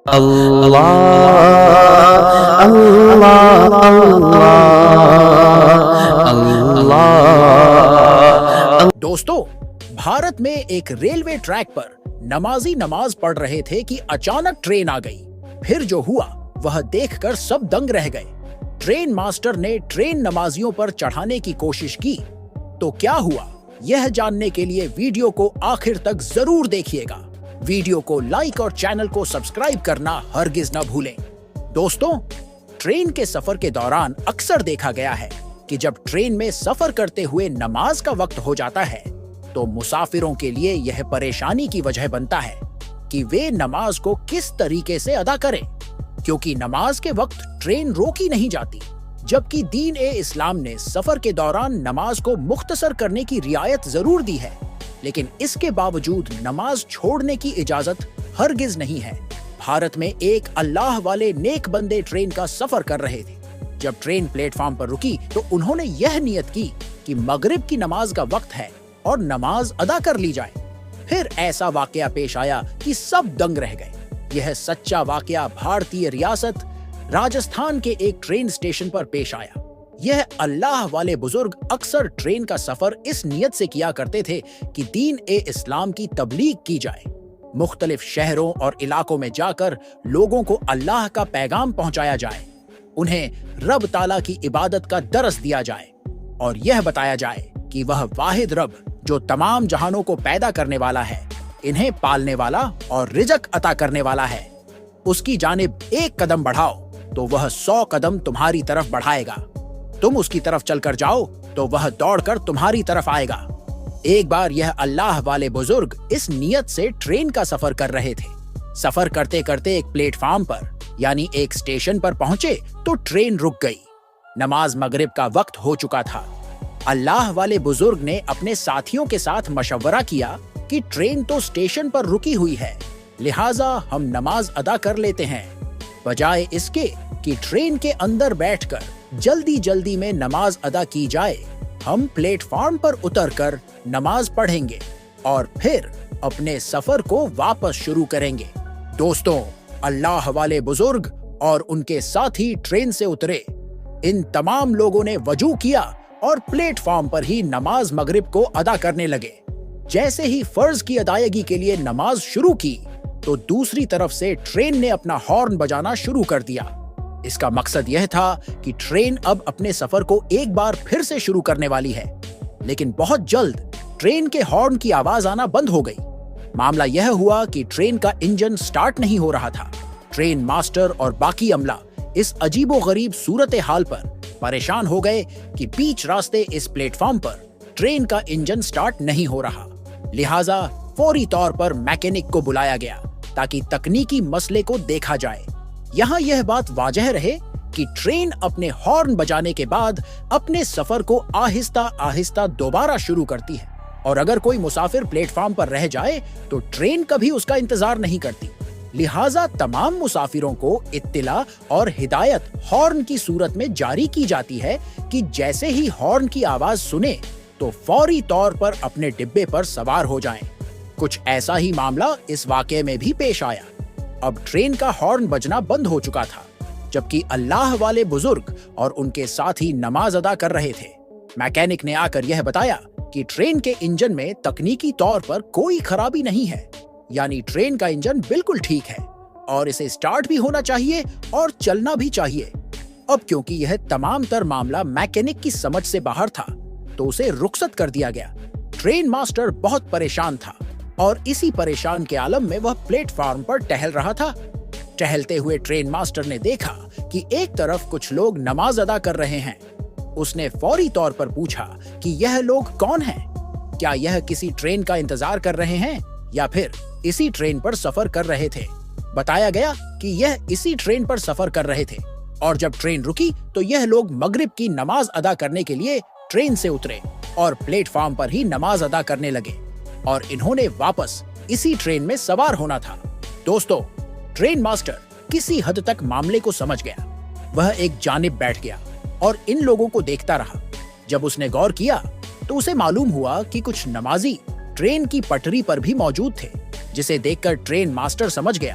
اللہ اللہ اللہ اللہ۔ دوستو، بھارت میں ایک ریلوے ٹریک پر نمازی نماز پڑھ رہے تھے کہ اچانک ٹرین آ گئی۔ پھر جو ہوا وہ دیکھ کر سب دنگ رہ گئے۔ ٹرین ماسٹر نے ٹرین نمازیوں پر چڑھانے کی کوشش کی تو کیا ہوا، یہ جاننے کے لیے ویڈیو کو آخر تک ضرور دیکھیے گا۔ ویڈیو کو لائک اور چینل کو سبسکرائب کرنا ہرگز نہ بھولیں۔ دوستوں، ٹرین کے سفر کے دوران اکثر دیکھا گیا ہے کہ جب ٹرین میں سفر کرتے ہوئے نماز کا وقت ہو جاتا ہے تو مسافروں کے لیے یہ پریشانی کی وجہ بنتا ہے کہ وہ نماز کو کس طریقے سے ادا کریں، کیونکہ نماز کے وقت ٹرین روکی نہیں جاتی، جبکہ دین اسلام نے سفر کے دوران نماز کو مختصر کرنے کی رعایت ضرور دی ہے، لیکن اس کے باوجود نماز چھوڑنے کی اجازت ہرگز نہیں ہے۔ بھارت میں ایک اللہ والے نیک بندے ٹرین کا سفر کر رہے تھے۔ جب ٹرین پلیٹ فارم پر رکی تو انہوں نے یہ نیت کی کہ مغرب کی نماز کا وقت ہے اور نماز ادا کر لی جائے۔ پھر ایسا واقعہ پیش آیا کہ سب دنگ رہ گئے۔ یہ سچا واقعہ بھارتی ریاست راجستھان کے ایک ٹرین اسٹیشن پر پیش آیا۔ یہ اللہ والے بزرگ اکثر ٹرین کا سفر اس نیت سے کیا کرتے تھے کہ دین اسلام کی تبلیغ کی جائے، مختلف شہروں اور علاقوں میں جا کر لوگوں کو اللہ کا پیغام پہنچایا جائے، انہیں رب تعالیٰ کی عبادت کا درس دیا جائے اور یہ بتایا جائے کہ وہ واحد رب جو تمام جہانوں کو پیدا کرنے والا ہے، انہیں پالنے والا اور رزق عطا کرنے والا ہے۔ اس کی جانب ایک قدم بڑھاؤ تو وہ 100 قدم تمہاری طرف بڑھائے گا، تم اس کی طرف چل کر جاؤ تو وہ دوڑ کر تمہاری طرف آئے گا۔ ایک بار یہ اللہ والے بزرگ اس نیت سے ٹرین کا سفر کر رہے تھے۔ سفر کرتے کرتے ایک پلیٹ فارم پر یعنی ایک اسٹیشن پر پہنچے تو ٹرین رک گئی۔ نماز مغرب کا وقت ہو چکا تھا۔ اللہ والے بزرگ نے اپنے ساتھیوں کے ساتھ مشورہ کیا کہ ٹرین تو اسٹیشن پر رکی ہوئی ہے، لہٰذا ہم نماز ادا کر لیتے ہیں، بجائے اس کے کہ ٹرین کے اندر بیٹھ کر جلدی جلدی میں نماز ادا کی جائے، ہم پلیٹ فارم پر اتر کر نماز پڑھیں گے اور پھر اپنے سفر کو واپس شروع کریں گے۔ دوستوں، اللہ والے بزرگ اور ان کے ساتھی ٹرین سے اترے۔ ان تمام لوگوں نے وضو کیا اور پلیٹ فارم پر ہی نماز مغرب کو ادا کرنے لگے۔ جیسے ہی فرض کی ادائیگی کے لیے نماز شروع کی تو دوسری طرف سے ٹرین نے اپنا ہارن بجانا شروع کر دیا۔ اس کا مقصد یہ تھا کہ ٹرین اب اپنے سفر کو ایک بار پھر سے شروع کرنے والی ہے، لیکن بہت جلد ٹرین کے ہارن کی آواز آنا بند ہو گئی۔ معاملہ یہ ہوا کہ ٹرین کا انجن سٹارٹ نہیں ہو رہا تھا۔ ٹرین ماسٹر اور باقی عملہ اس عجیب و غریب صورتحال پر پریشان ہو گئے کہ بیچ راستے اس پلیٹ فارم پر ٹرین کا انجن سٹارٹ نہیں ہو رہا، لہٰذا فوری طور پر میکینک کو بلایا گیا تاکہ تکنیکی مسئلے کو دیکھا جائے۔ یہاں یہ بات واضح رہے کہ ٹرین اپنے ہارن بجانے کے بعد اپنے سفر کو آہستہ آہستہ دوبارہ شروع کرتی ہے، اور اگر کوئی مسافر پلیٹ فارم پر رہ جائے تو ٹرین کبھی اس کا انتظار نہیں کرتی، لہٰذا تمام مسافروں کو اطلاع اور ہدایت ہارن کی صورت میں جاری کی جاتی ہے کہ جیسے ہی ہارن کی آواز سنے تو فوری طور پر اپنے ڈبے پر سوار ہو جائیں۔ کچھ ایسا ہی معاملہ اس واقعے میں بھی پیش آیا۔ اب ٹرین کا ہارن بجنا بند ہو چکا تھا، جبکہ اللہ والے بزرگ اور ان کے ساتھی نماز ادا کر رہے تھے۔ میکینک نے آ کر یہ بتایا کہ ٹرین کے انجن میں تکنیکی طور پر کوئی خرابی نہیں ہے، یعنی ٹرین کا انجن بالکل ٹھیک ہے اور اسے سٹارٹ بھی ہونا چاہیے اور چلنا بھی چاہیے۔ اب کیونکہ یہ تمام تر معاملہ میکینک کی سمجھ سے باہر تھا تو اسے رخصت کر دیا گیا۔ ٹرین ماسٹر بہت پریشان تھا اور اسی پریشان کے عالم میں وہ پلیٹ فارم پر ٹہل رہا تھا۔ ٹہلتے ہوئے ٹرین ماسٹر نے دیکھا کہ ایک طرف کچھ لوگ نماز ادا کر رہے ہیں۔ اس نے فوری طور پر پوچھا کہ یہ لوگ کون ہیں؟ کیا یہ کسی ٹرین کا انتظار کر رہے ہیں یا پھر اسی ٹرین پر سفر کر رہے تھے؟ بتایا گیا کہ یہ اسی ٹرین پر سفر کر رہے تھے، اور جب ٹرین رکی تو یہ لوگ مغرب کی نماز ادا کرنے کے لیے ٹرین سے اترے اور پلیٹ فارم پر ہی نماز ادا کرنے لگے، اور انہوں نے واپس اسی ٹرین میں سوار ہونا تھا۔ دوستو، ٹرین ماسٹر کسی حد تک معاملے کو سمجھ گیا۔ وہ ایک جانب بیٹھ گیا اور ان لوگوں کو دیکھتا رہا۔ جب اس نے غور کیا تو اسے معلوم ہوا کہ کچھ نمازی ٹرین کی پٹری پر بھی موجود تھے، جسے دیکھ کر ٹرین ماسٹر سمجھ گیا